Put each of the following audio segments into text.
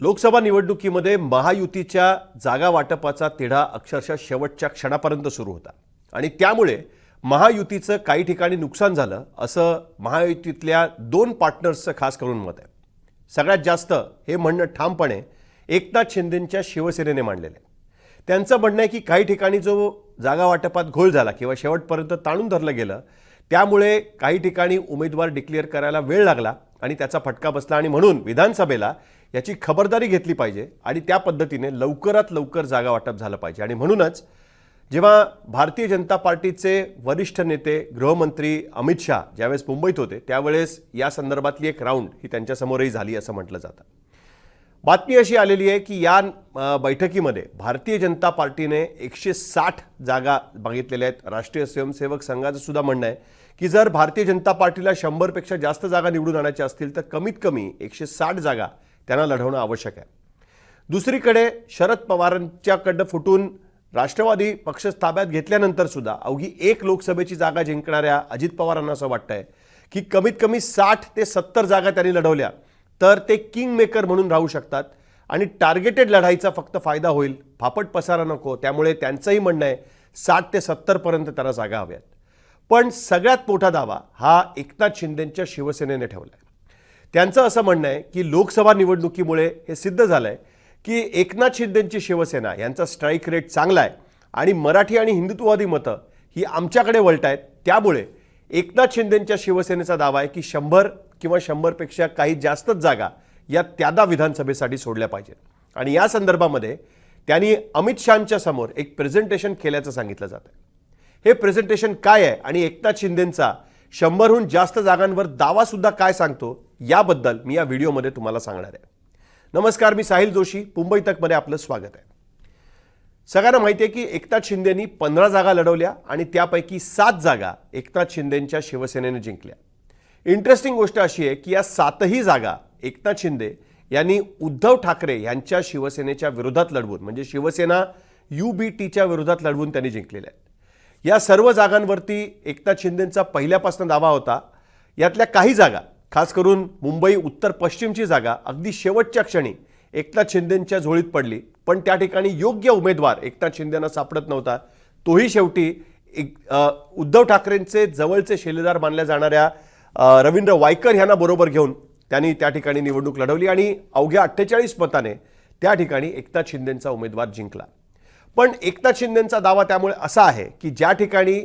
लोकसभा निवडणुकीमध्ये महायुतीच्या जागा वाटपाचा तिढा अक्षरशः शेवटच्या क्षणापर्यंत सुरू होता आणि त्यामुळे महायुतीचं काही ठिकाणी नुकसान झालं असं महायुतीतल्या दोन पार्टनर्सचं खास करून मत आहे। सगळ्यात जास्त हे म्हणणं ठामपणे एकनाथ शिंदेंच्या शिवसेनेने मांडलेलं आहे। त्यांचं म्हणणं आहे की काही ठिकाणी जो जागा वाटपात घोळ झाला किंवा शेवटपर्यंत ताणून धरलं गेलं त्यामुळे काही ठिकाणी उमेदवार डिक्लेअर करायला वेळ लागला आणि त्याचा फटका बसला आणि म्हणून विधानसभेला याची खबरदारी घेतली पाहिजे आणि त्या पद्धतीने लवकरात लवकर जागा वाटप झालं पाहिजे। आणि म्हणूनच जेव्हा भारतीय जनता पार्टीचे वरिष्ठ नेते गृहमंत्री अमित शाह ज्यावेळेस मुंबईत होते त्यावेळेस या संदर्भातली एक राऊंड ही त्यांच्यासमोरही झाली असं म्हटलं जातं। बातमी अशी आलेली आहे की या बैठकीमध्ये भारतीय जनता पार्टीने 160 जागा मागितलेल्या आहेत। राष्ट्रीय स्वयंसेवक संघाचं सुद्धा म्हणणं आहे की जर भारतीय जनता पार्टीला 100 पेक्षा जास्त जागा निवडून आणायच्या असतील तर कमीत कमी 160 जागा त्यांना लढवणं आवश्यक आहे। दुसरीकडे शरद पवारांच्याकडनं फुटून राष्ट्रवादी पक्ष ताब्यात घेतल्यानंतर सुद्धा अवघी एक लोकसभेची जागा जिंकणाऱ्या अजित पवारांना असं वाटतंय की कमीत कमी 60 ते 70 जागा त्यांनी लढवल्या तर ते किंग मेकर म्हणून राहू शकतात आणि टार्गेटेड लढाईचा फक्त फायदा होईल, फापट पसारा नको। त्यामुळे त्यांचंही म्हणणं आहे 60 ते 70 पर्यंत त्यांना जागा हव्यात। पण सगळ्यात मोठा दावा हा एकनाथ शिंदेंच्या शिवसेनेने ठेवला आहे। त्यांचं असं म्हणणं आहे की लोकसभा निवडणुकीमुळे हे सिद्ध झालंय की एकनाथ शिंदेंची शिवसेना यांचा स्ट्राईक रेट चांगला आहे आणि मराठी आणि हिंदुत्ववादी मतं ही आमच्याकडे वळत आहेत। त्यामुळे एकनाथ शिंदेंच्या शिवसेनेचा दावा आहे की 100 किंवा 100 पेक्षा काही जास्तच जागा या त्यादा विधानसभेसाठी सोडल्या पाहिजेत आणि या संदर्भामध्ये त्यांनी अमित शहांच्या समोर एक प्रेझेंटेशन केल्याचं सांगितलं जातं। हे प्रेझेंटेशन काय आहे आणि एकनाथ शिंदेंचा 100हून जास्त जागांवर दावा सुद्धा काय सांगतो याबद्दल मी या व्हिडिओमध्ये तुम्हाला सांगणार आहे। नमस्कार, मी साहिल जोशी, मुंबई तकमध्ये आपलं स्वागत आहे। सगळ्यांना माहिती आहे की एकनाथ शिंदेंनी 15 जागा लढवल्या आणि त्यापैकी 7 जागा एकनाथ शिंदेंच्या शिवसेनेने जिंकल्या। इंटरेस्टिंग गोष्ट अशी आहे की या 7ही जागा एकनाथ शिंदे यांनी उद्धव ठाकरे यांच्या शिवसेनेच्या विरोधात लढवून म्हणजे शिवसेना UBTच्या विरोधात लढवून त्यांनी जिंकलेल्या आहेत। या सर्व जागांवरती एकनाथ शिंदेंचा पहिल्यापासून दावा होता। यातल्या काही जागा खास करून मुंबई उत्तर पश्चिमची जागा अगदी शेवटच्या क्षणी एकनाथ शिंदेंच्या झोळीत पडली, पण त्या ठिकाणी योग्य उमेदवार एकनाथ शिंदेंना सापडत नव्हता। तोही शेवटी उद्धव ठाकरेंचे जवळचे शिलेदार मानल्या जाणाऱ्या रवींद्र वायकर यांना बरोबर घेऊन त्यांनी त्या ठिकाणी निवडणूक लढवली आणि अवघ्या 48 मताने त्या ठिकाणी एकनाथ शिंदेंचा उमेदवार जिंकला। पण एकनाथ शिंदेंचा दावा त्यामुळे असा आहे की ज्या ठिकाणी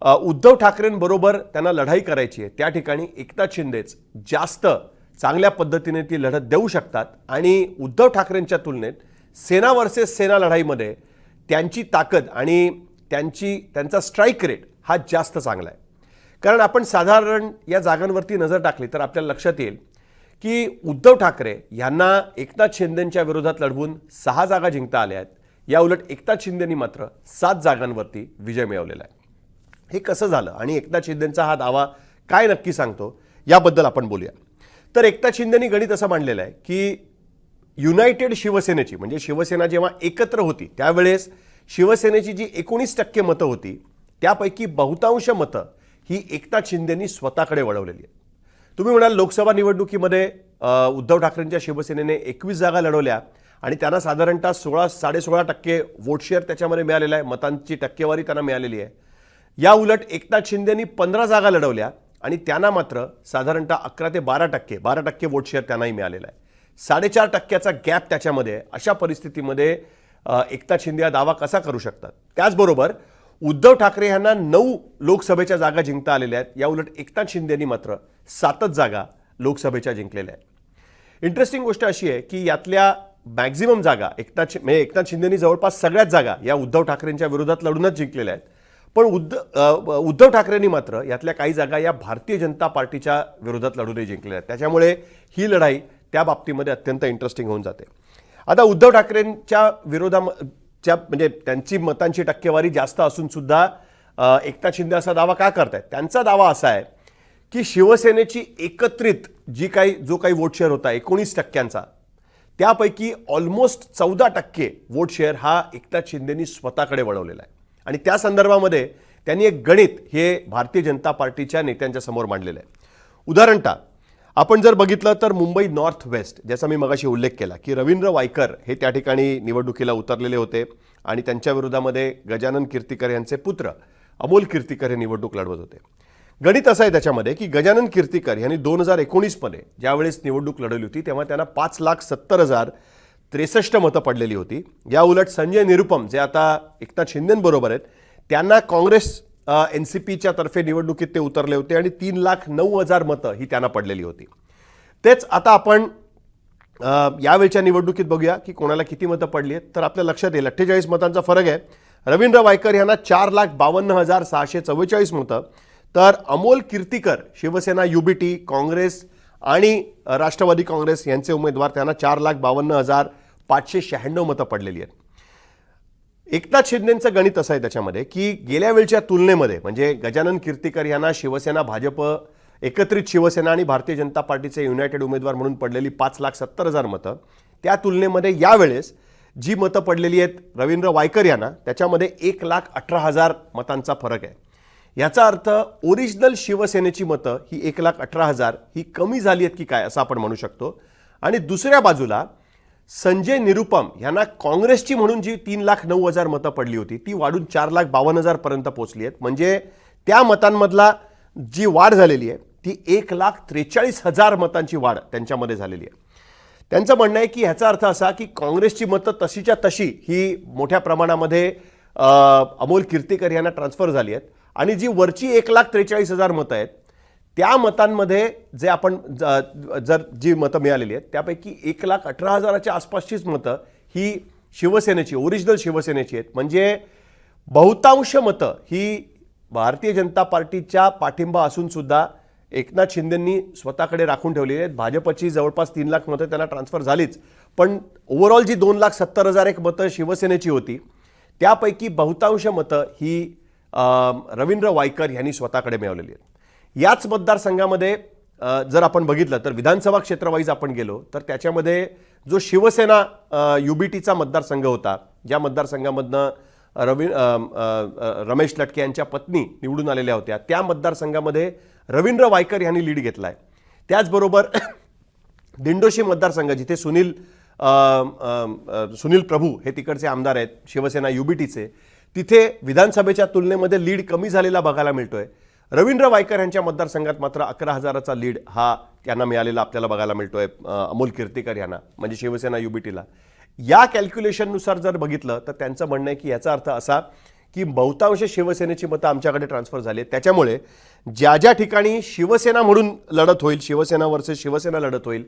उद्धव ठाकरेंबरोबर त्यांना लढाई करायची आहे त्या ठिकाणी एकनाथ शिंदेच जास्त चांगल्या पद्धतीने ती लढत देऊ शकतात आणि उद्धव ठाकरेंच्या तुलनेत सेना वर्सेस सेना लढाईमध्ये त्यांची ताकद आणि त्यांचा स्ट्राईक रेट हा जास्त चांगला आहे। कारण आपण साधारण या जागांवरती नजर टाकली तर आपल्याला लक्षात येईल की उद्धव ठाकरे यांना एकनाथ शिंदेंच्या विरोधात लढवून 6 जागा जिंकता आल्या आहेत। या उलट एकनाथ शिंदेंनी मात्र 7 जागांवरती विजय मिळवलेला आहे। हे कसं झालं आणि एकनाथ शिंदेंचा हा दावा काय नक्की सांगतो याबद्दल आपण बोलूया। तर एकनाथ शिंदेंनी गणित असं मांडलेलं आहे की युनायटेड शिवसेनेची म्हणजे शिवसेना जेव्हा एकत्र होती त्यावेळेस शिवसेनेची जी 19% मतं होती त्यापैकी बहुतांश मतं ही एकनाथ शिंदेंनी स्वतःकडे वळवलेली आहे। तुम्ही म्हणाल लोकसभा निवडणुकीमध्ये उद्धव ठाकरेंच्या शिवसेनेने 21 जागा लढवल्या आणि त्यांना साधारणतः 16-16.5% वोट शेअर त्याच्यामध्ये मिळालेला आहे, मतांची टक्केवारी त्यांना मिळालेली आहे। या उलट एकनाथ शिंदेंनी 15 जागा लढवल्या आणि त्यांना मात्र साधारणतः 11 ते 12% वोट शेअर त्यांनाही मिळालेला आहे। 4.5%चा गॅप त्याच्यामध्ये आहे। अशा परिस्थितीमध्ये एकनाथ शिंदे हा दावा कसा करू शकतात? त्याचबरोबर उद्धव ठाकरे यांना 9 लोकसभेच्या जागा जिंकता आलेल्या आहेत। या उलट एकनाथ शिंदेंनी मात्र 7च जागा लोकसभेच्या जिंकलेल्या आहेत। इंटरेस्टिंग गोष्ट अशी आहे की यातल्या मॅक्झिमम जागा एकनाथ शिंदेंनी जवळपास सगळ्याच जागा या उद्धव ठाकरेंच्या विरोधात लढूनच जिंकलेल्या आहेत। पण उद्धव ठाकरेंनी मात्र यातल्या काही जागा या भारतीय जनता पार्टीच्या विरोधात लढूनही जिंकलेल्या आहेत। त्याच्यामुळे ही लढाई त्या बाबतीमध्ये अत्यंत इंटरेस्टिंग होऊन जाते। आता उद्धव ठाकरेंच्या विरोधाच्या म्हणजे त्यांची मतांची टक्केवारी जास्त असून सुद्धा एकनाथ शिंदे असा दावा का करतायत? त्यांचा दावा असा आहे की शिवसेनेची एकत्रित जो काही वोट शेअर होता 19%चा त्यापैकी ऑलमोस्ट 14% वोट शेअर हा एकनाथ शिंदेंनी स्वतःकडे वळवलेला आहे आणि त्या संदर्भामध्ये त्यांनी एक गणित हे भारतीय जनता पार्टीच्या नेत्यांच्या समोर मांडलेलं आहे। उदाहरणतः आपण जर बघितलं तर मुंबई नॉर्थ वेस्ट, ज्याचा मी मगाशी उल्लेख केला की रवींद्र वायकर हे त्या ठिकाणी निवडणुकीला उतरलेले होते आणि त्यांच्या विरोधामध्ये गजानन कीर्तीकर यांचे पुत्र अमोल कीर्तीकर हे निवडणूक लढवत होते. गणित असं आहे त्याच्यामध्ये की गजानन कीर्तीकर यांनी 2019 मध्ये ज्यावेळेस निवडणूक लढवली होती तेव्हा त्यांना 5,70,063 मतं पडलेली होती. या उलट संजय निरुपम जे आता एकनाथ शिंदेबरोबर आहेत त्यांना काँग्रेस NCPच्या तर्फे निवडणुकीत ते उतरले होते आणि 3,09,000 मतं ही त्यांना पडलेली होती. तेच आता आपण यावेळच्या निवडणुकीत बघूया की कोणाला किती मतं पडली आहेत. तर आपल्या लक्षात येईल 48 मतांचा फरक आहे. रवींद्र वायकर यांना 4,52,644 मतं, तर अमोल कीर्तीकर शिवसेना UBT काँग्रेस आणि राष्ट्रवादी काँग्रेस यांचे उमेदवार त्यांना 4,52,596 मतं पडलेली आहेत. एकनाथ शिंदेंचं गणित असं आहे त्याच्यामध्ये की गेल्या वेळच्या तुलनेमध्ये म्हणजे गजानन कीर्तीकर यांना शिवसेना भाजप एकत्रित शिवसेना आणि भारतीय जनता पार्टीचे युनायटेड उमेदवार म्हणून पडलेली 5,70,000 मतं, त्या तुलनेमध्ये यावेळेस जी मतं पडलेली आहेत रवींद्र वायकर यांना त्याच्यामध्ये 1,18,000 मतांचा फरक आहे. याचा अर्थ ओरिजिनल शिवसेनेची मतं ही 1,18,000 ही कमी झाली आहेत की काय असं आपण म्हणू शकतो. आणि दुसऱ्या बाजूला संजय निरुपम यांना काँग्रेसची म्हणून जी 3,09,000 मतं पडली होती ती वाढून 4,52,000 पर्यंत पोहोचली आहेत. म्हणजे त्या मतांमधला जी वाढ झालेली आहे ती 1,43,000 मतांची वाढ त्यांच्यामध्ये झालेली आहे. त्यांचं म्हणणं आहे की ह्याचा अर्थ असा की काँग्रेसची मतं तशीच्या तशी ही मोठ्या प्रमाणामध्ये अमोल कीर्तीकर यांना ट्रान्सफर झाली आहेत आणि जी वरची 1,43,000 मतं आहेत त्या मतांमध्ये जे आपण जर जी मतं मिळालेली आहेत त्यापैकी 1,18,000च्या आसपासचीच मतं ही शिवसेनेची ओरिजिनल शिवसेनेची आहेत. म्हणजे बहुतांश मतं ही भारतीय जनता पार्टीच्या पाठिंबा असून सुद्धा एकनाथ शिंदेंनी स्वतःकडे राखून ठेवलेली आहेत. भाजपची जवळपास 3 लाख मतं त्यांना ट्रान्सफर झालीच, पण ओव्हरऑल जी 2,70,000 मतं शिवसेनेची होती त्यापैकी बहुतांश मतं ही रवींद्र वायकर यांनी स्वतःकडे मिळवलेली आहेत. याच मतदारसंघामध्ये जर आपण बघितलं तर विधानसभा क्षेत्रवाईज आपण गेलो तर त्याच्यामध्ये जो शिवसेना UBTचा मतदारसंघ होता, ज्या मतदारसंघामधनं रमेश लटके यांच्या पत्नी निवडून आलेल्या होत्या, त्या मतदारसंघामध्ये रवींद्र वायकर यांनी लीड घेतला आहे. त्याचबरोबर दिंडोशी मतदारसंघ जिथे सुनील प्रभू हे तिकडचे आमदार आहेत शिवसेना UBTचे, तिथे विधानसभेच्या तुलनेमध्ये लीड कमी झालेला बघायला मिळतोय. रवींद्र वायकर यांच्या मतदारसंघात मात्र 11,000चा लीड हा त्यांना मिळालेला आपल्याला बघायला मिळतोय अमोल कीर्तीकर यांना म्हणजे शिवसेना UBTला. या कॅल्क्युलेशननुसार जर बघितलं तर त्यांचं म्हणणं आहे की याचा अर्थ असा की बहुतांश शिवसेनेची मतं आमच्याकडे ट्रान्सफर झाली आहेत. त्याच्यामुळे ज्या ज्या ठिकाणी शिवसेना म्हणून लढत होईल, शिवसेना वर्सेस शिवसेना लढत होईल,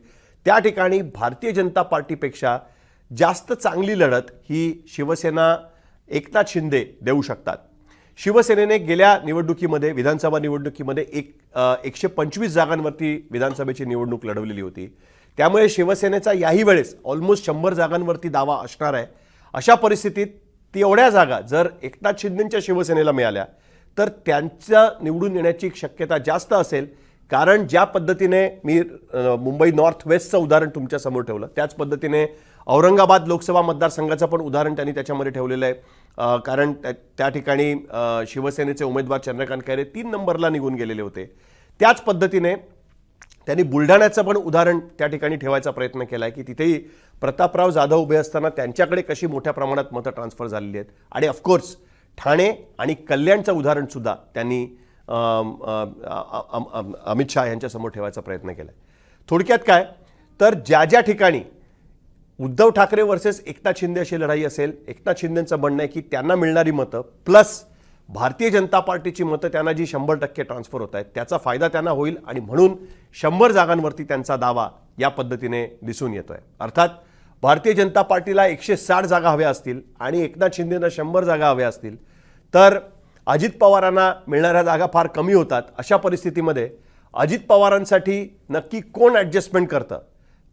त्या ठिकाणी भारतीय जनता पार्टीपेक्षा जास्त चांगली लढत ही शिवसेना एकनाथ शिंदे देऊ शकतात. शिवसेनेने गेल्या निवडणुकीमध्ये विधानसभा निवडणुकीमध्ये 125 जागांवरती विधानसभेची निवडणूक लढवलेली होती. त्यामुळे शिवसेनेचा याही वेळेस ऑलमोस्ट 100 जागांवरती दावा असणार आहे. अशा परिस्थितीत तेवढ्या जागा जर एकनाथ शिंदेंच्या शिवसेनेला मिळाल्या तर त्यांच्या निवडून येण्याची शक्यता जास्त असेल. कारण ज्या पद्धतीने मी मुंबई नॉर्थ वेस्टचं उदाहरण तुमच्यासमोर ठेवलं त्याच पद्धतीने औरंगाबाद लोकसभा मतदारसंघाचं पण उदाहरण त्यांनी त्याच्यामध्ये ठेवलेलं आहे. कारण त्या ठिकाणी शिवसेनेचे उमेदवार चंद्रकांत खैरे 3 नंबरला निघून गेलेले होते. त्याच पद्धतीने त्यांनी बुलढाण्याचं पण उदाहरण त्या ठिकाणी ठेवायचा प्रयत्न केला आहे की तिथेही प्रतापराव जाधव उभे असताना त्यांच्याकडे कशी मोठ्या प्रमाणात मतं ट्रान्सफर झालेली आहेत. आणि ऑफकोर्स ठाणे आणि कल्याणचं उदाहरण सुद्धा त्यांनी अमित शहा यांच्यासमोर ठेवायचा प्रयत्न केला आहे. थोडक्यात काय तर ज्या ज्या ठिकाणी उद्धव ठाकरे वर्सेस एकनाथ शिंदे अशी लढाई असेल, एकनाथ शिंदेंचं म्हणणं आहे की त्यांना मिळणारी मतं प्लस भारतीय जनता पार्टीची मतं त्यांना जी 100% ट्रान्सफर होत आहेत त्याचा फायदा त्यांना होईल आणि म्हणून 100 जागांवरती त्यांचा दावा या पद्धतीने दिसून येतोय. अर्थात भारतीय जनता पार्टीला 160 जागा हव्या असतील आणि एकनाथ शिंदेंना 100 जागा हव्या असतील तर अजित पवारांना मिळणाऱ्या जागा फार कमी होतात. अशा परिस्थितीमध्ये अजित पवारांसाठी नक्की कोण ॲडजस्टमेंट करतं,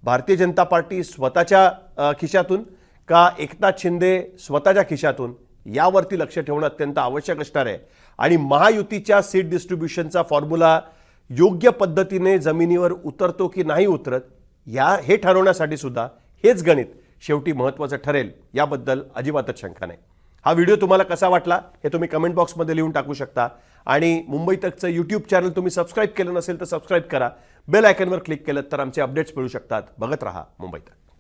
भारतीय जनता पार्टी स्वतःच्या खिशातून का एकनाथ शिंदे स्वतःच्या खिशातून, यावरती लक्ष ठेवणं अत्यंत आवश्यक असणार आहे. आणि महायुतीच्या सीट डिस्ट्रीब्युशनचा फॉर्म्युला योग्य पद्धतीने जमिनीवर उतरतो की नाही उतरत हे ठरवण्यासाठी सुद्धा हेच गणित शेवटी महत्त्वाचं ठरेल याबद्दल अजिबातच शंका नाही. हा व्हिडिओ तुम्हाला कसा वाटला हे तुम्ही कमेंट बॉक्समध्ये लिहून टाकू शकता. आणि मुंबई तकचं यूट्यूब चॅनल तुम्ही सबस्क्राईब केलं नसेल तर सबस्क्राईब करा बेल आयकॉनवर क्लिक केलं तर आमचे अपडेट्स मिळू शकतात. बघत रहा मुंबई तक.